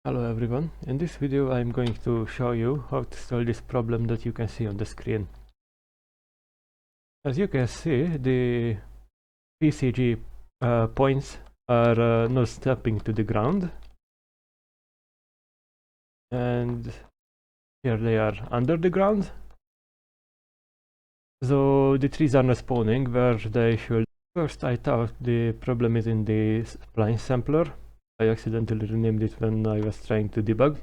Hello everyone, in this video I'm going to show you how to solve this problem that you can see on the screen. As you can see, the PCG points are not stepping to the ground, and here they are under the ground. So the trees are not spawning where they should. First I thought the problem is in the spline sampler. I accidentally renamed it when I was trying to debug,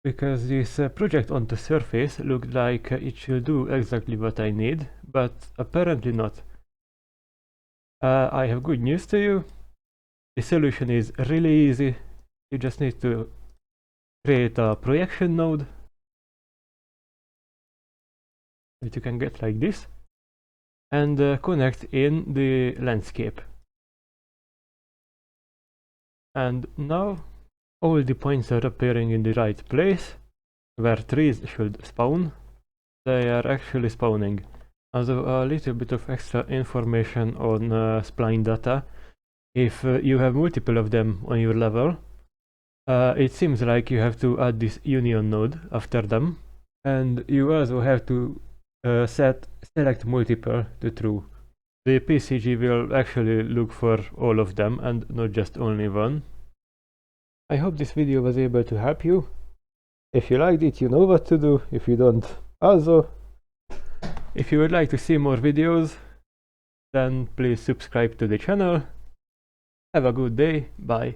because this project on the surface looked like it should do exactly what I need, but apparently not. I have good news to you. The solution is really easy. You just need to create a projection node that you can get like this, and connect in the landscape. And now all the points are appearing in the right place where trees should spawn. They are actually spawning. Also, a little bit of extra information on spline data. If you have multiple of them on your level, it seems like you have to add this union node after them, and you also have to select multiple to true. The PCG will actually look for all of them and not just only one. I hope this video was able to help you. If you liked it, you know what to do. If you don't, also. If you would like to see more videos, then please subscribe to the channel. Have a good day. Bye.